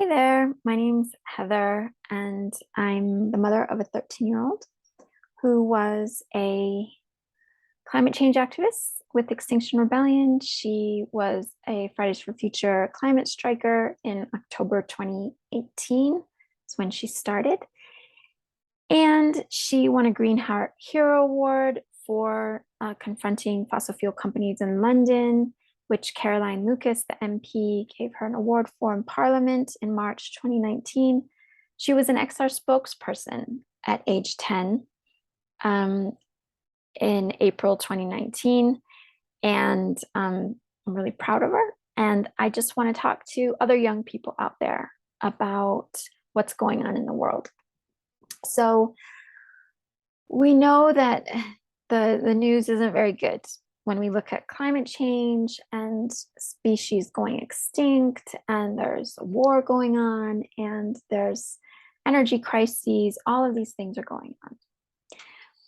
Hey there, my name's Heather, and I'm the mother of a 13-year-old who was a climate change activist with Extinction Rebellion. She was a Fridays for Future climate striker in October 2018. That's when she started. And she won a Green Heart Hero Award for confronting fossil fuel companies in London, which Caroline Lucas, the MP, gave her an award for in Parliament in March 2019. She was an XR spokesperson at age 10 in April 2019. And I'm really proud of her. And I just want to talk to other young people out there about what's going on in the world. So we know that the news isn't very good when we look at climate change and species going extinct, and there's a war going on, and there's energy crises. All of these things are going on.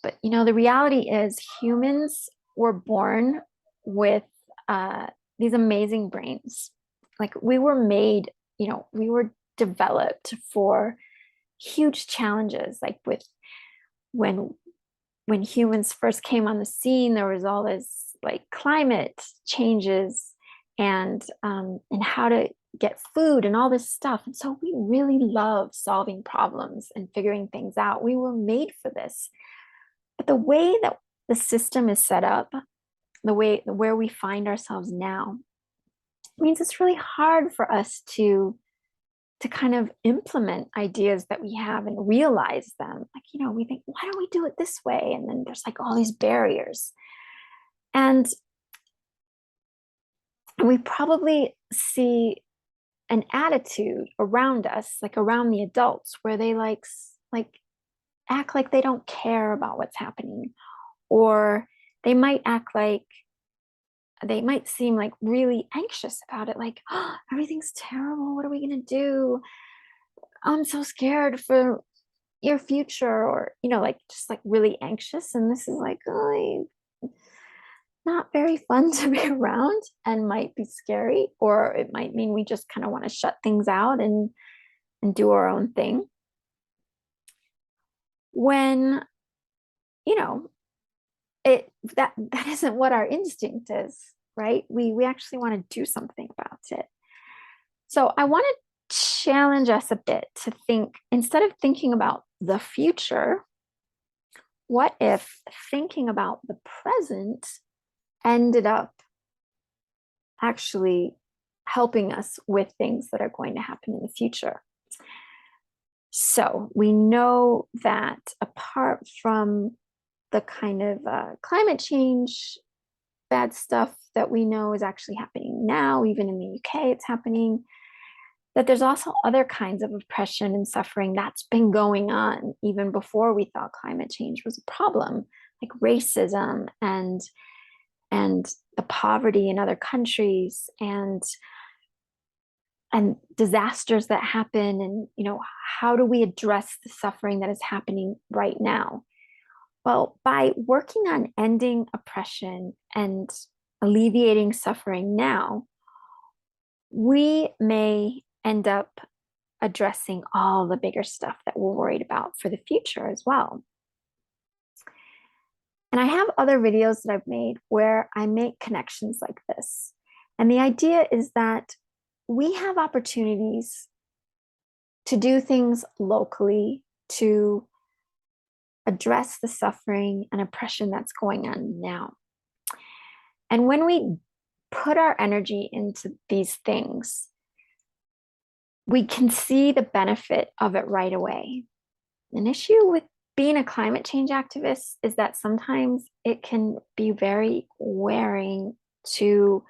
But the reality is humans were born with these amazing brains. Like we were made, we were developed for huge challenges. Like when humans first came on the scene, there was all this like climate changes and how to get food and all this stuff. And so we really love solving problems and figuring things out. We were made for this. But the way that the system is set up, the way where we find ourselves now, means it's really hard for us to kind of implement ideas that we have and realize them. Like, we think, why don't we do it this way? And then there's like all these barriers. And we probably see an attitude around us, like around the adults, where they like act like they don't care about what's happening, or they might seem like really anxious about it, like, oh, everything's terrible. What are we going to do? I'm so scared for your future, or like just like really anxious. And this is like really not very fun to be around and might be scary, or it might mean we just kind of want to shut things out and do our own thing, when that isn't what our instinct is, right? We actually want to do something about it. So I want to challenge us a bit to think, instead of thinking about the future, what if thinking about the present ended up actually helping us with things that are going to happen in the future? So we know that apart from the kind of climate change bad stuff that we know is actually happening now, even in the UK, it's happening, that there's also other kinds of oppression and suffering that's been going on even before we thought climate change was a problem, like racism and the poverty in other countries, and disasters that happen. And how do we address the suffering that is happening right now? Well, by working on ending oppression and alleviating suffering now, we may end up addressing all the bigger stuff that we're worried about for the future as well. And I have other videos that I've made where I make connections like this. And the idea is that we have opportunities to do things locally to address the suffering and oppression that's going on now. And when we put our energy into these things, we can see the benefit of it right away. An issue with being a climate change activist is that sometimes it can be very wearing to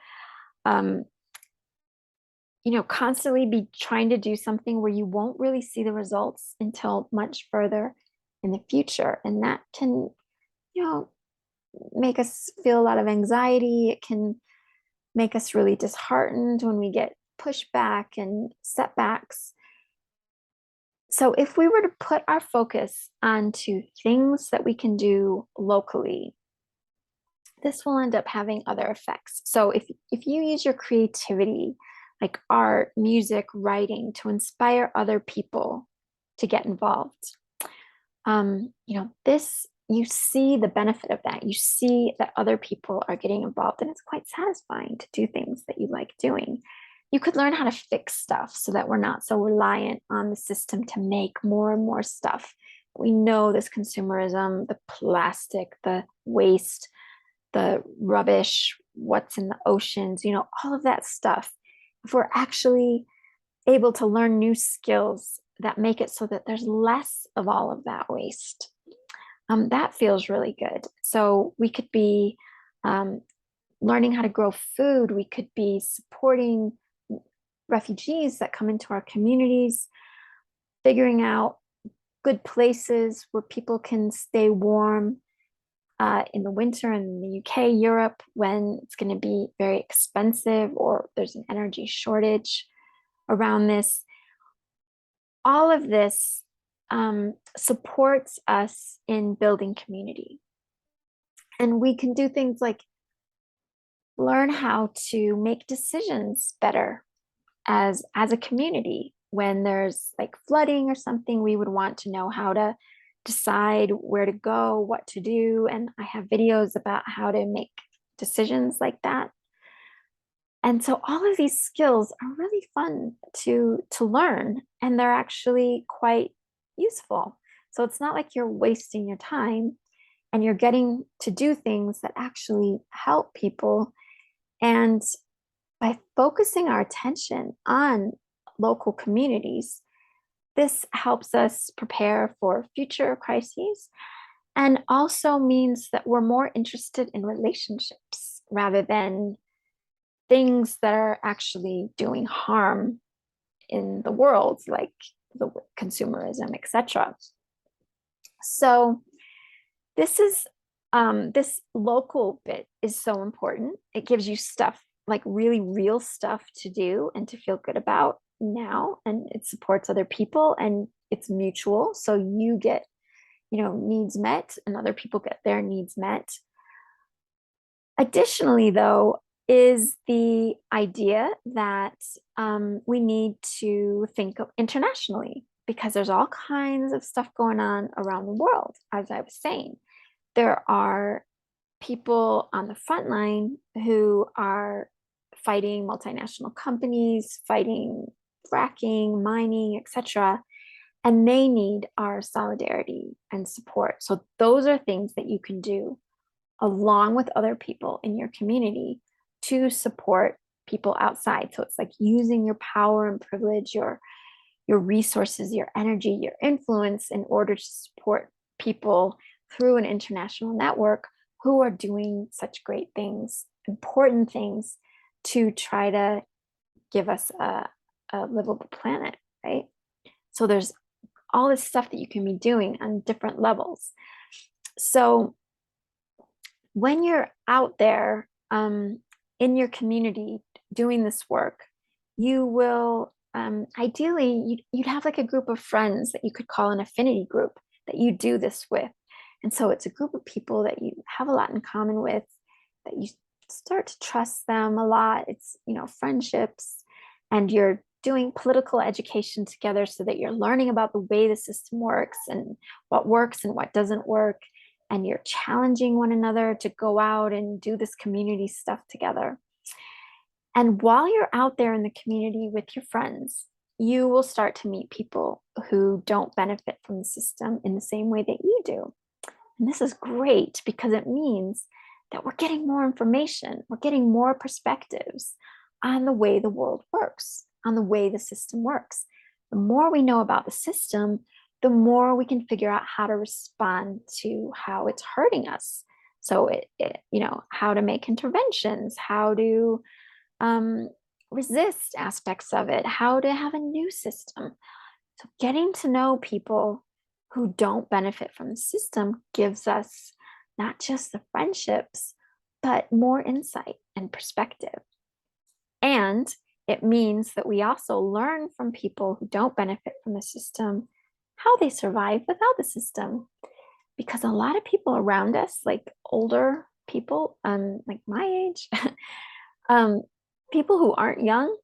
constantly be trying to do something where you won't really see the results until much further in the future. And that can, make us feel a lot of anxiety. It can make us really disheartened when we get pushback and setbacks. So if we were to put our focus onto things that we can do locally, this will end up having other effects. So if you use your creativity, like art, music, writing, to inspire other people to get involved. This, you see the benefit of that. You see that other people are getting involved, and it's quite satisfying to do things that you like doing. You could learn how to fix stuff so that we're not so reliant on the system to make more and more stuff. We know this consumerism, the plastic, the waste, the rubbish, what's in the oceans, all of that stuff. If we're actually able to learn new skills that make it so that there's less of all of that waste, that feels really good. So we could be learning how to grow food. We could be supporting refugees that come into our communities, figuring out good places where people can stay warm in the winter in the UK, Europe, when it's going to be very expensive or there's an energy shortage around this. All of this supports us in building community. And we can do things like learn how to make decisions better as a community. When there's like flooding or something, we would want to know how to decide where to go, what to do. And I have videos about how to make decisions like that. And so all of these skills are really fun to learn, and they're actually quite useful. So it's not like you're wasting your time, and you're getting to do things that actually help people. And by focusing our attention on local communities, this helps us prepare for future crises, and also means that we're more interested in relationships rather than things that are actually doing harm in the world, like the consumerism, etc. So this local bit is so important. It gives you stuff, like really real stuff to do and to feel good about now, and it supports other people, and it's mutual. So you get, needs met, and other people get their needs met. Additionally, though, is the idea that we need to think of internationally, because there's all kinds of stuff going on around the world. As I was saying, there are people on the front line who are fighting multinational companies, fighting fracking, mining, etc. And they need our solidarity and support. So those are things that you can do along with other people in your community to support people outside. So it's like using your power and privilege, your resources, your energy, your influence in order to support people through an international network who are doing such great things, important things, to try to give us a livable planet, right? So there's all this stuff that you can be doing on different levels. So when you're out there in your community doing this work, you will ideally you'd have like a group of friends that you could call an affinity group that you do this with. And so it's a group of people that you have a lot in common with, that you start to trust them a lot. It's, friendships, and you're doing political education together so that you're learning about the way the system works and what doesn't work. And you're challenging one another to go out and do this community stuff together. And while you're out there in the community with your friends, you will start to meet people who don't benefit from the system in the same way that you do. And this is great because it means that we're getting more information, we're getting more perspectives on the way the world works, on the way the system works. The more we know about the system, the more we can figure out how to respond to how it's hurting us. So how to make interventions, how to resist aspects of it, how to have a new system. So getting to know people who don't benefit from the system gives us not just the friendships, but more insight and perspective. And it means that we also learn from people who don't benefit from the system how they survive without the system. Because a lot of people around us, like older people, like my age, people who aren't young,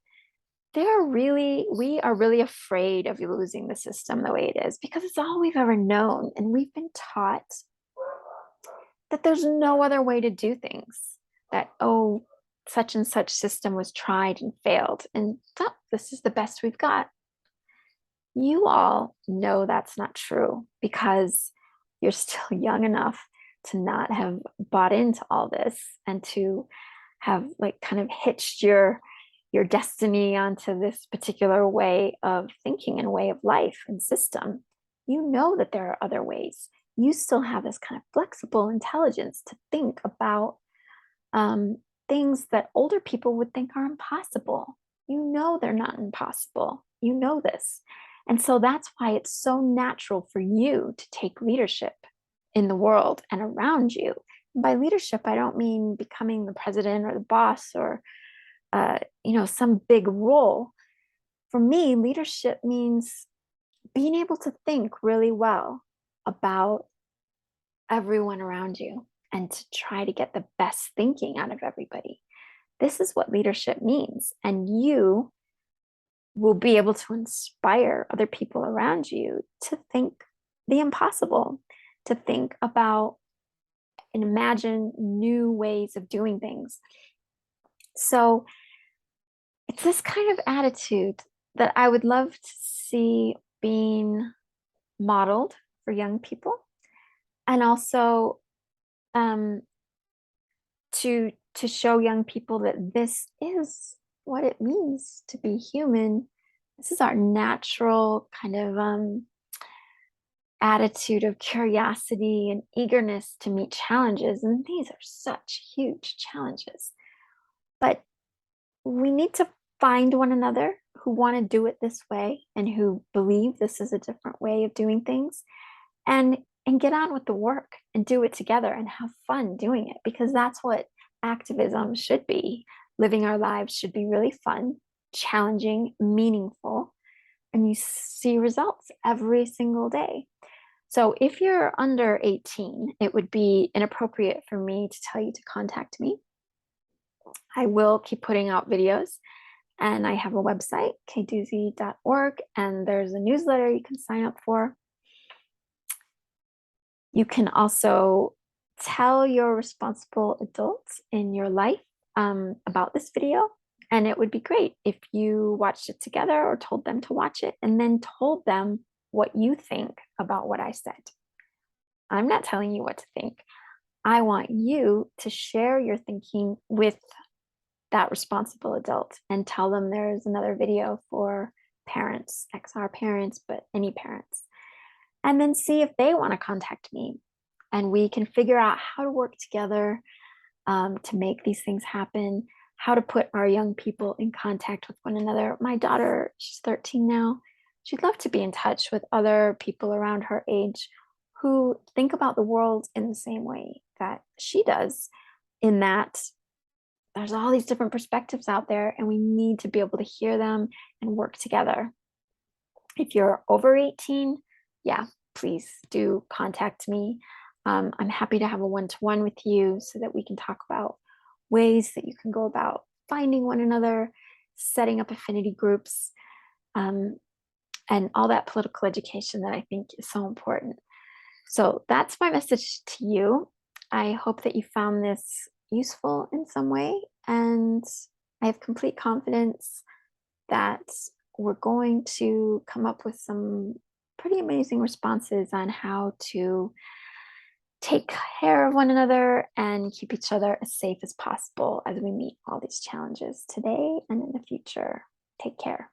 we are really afraid of losing the system the way it is because it's all we've ever known. And we've been taught that there's no other way to do things. That, oh, such and such system was tried and failed. And oh, this is the best we've got. You all know that's not true because you're still young enough to not have bought into all this and to have like kind of hitched your destiny onto this particular way of thinking and way of life and system. You know that there are other ways. You still have this kind of flexible intelligence to think about things that older people would think are impossible. You know they're not impossible. You know this. And so that's why it's so natural for you to take leadership in the world and around you. And by leadership, I don't mean becoming the president or the boss or some big role. For me, leadership means being able to think really well about everyone around you and to try to get the best thinking out of everybody. This is what leadership means. And you will be able to inspire other people around you to think the impossible, to think about and imagine new ways of doing things. So it's this kind of attitude that I would love to see being modeled for young people, and also to show young people that this is what it means to be human. This is our natural kind of attitude of curiosity and eagerness to meet challenges. And these are such huge challenges. But we need to find one another who want to do it this way and who believe this is a different way of doing things, and get on with the work and do it together and have fun doing it, because that's what activism should be. Living our lives should be really fun, challenging, meaningful, and you see results every single day. So if you're under 18, it would be inappropriate for me to tell you to contact me. I will keep putting out videos, and I have a website, kdoozy.org, and there's a newsletter you can sign up for. You can also tell your responsible adults in your life about this video. And it would be great if you watched it together or told them to watch it and then told them what you think about what I said. I'm not telling you what to think. I want you to share your thinking with that responsible adult and tell them there's another video for parents, XR parents, but any parents. And then see if they want to contact me, and we can figure out how to work together to make these things happen, how to put our young people in contact with one another. My daughter, she's 13 now. She'd love to be in touch with other people around her age who think about the world in the same way that she does, in that there's all these different perspectives out there and we need to be able to hear them and work together. If you're over 18, yeah, please do contact me. I'm happy to have a one-to-one with you so that we can talk about ways that you can go about finding one another, setting up affinity groups, and all that political education that I think is so important. So that's my message to you. I hope that you found this useful in some way, and I have complete confidence that we're going to come up with some pretty amazing responses on how to take care of one another and keep each other as safe as possible as we meet all these challenges today and in the future. Take care.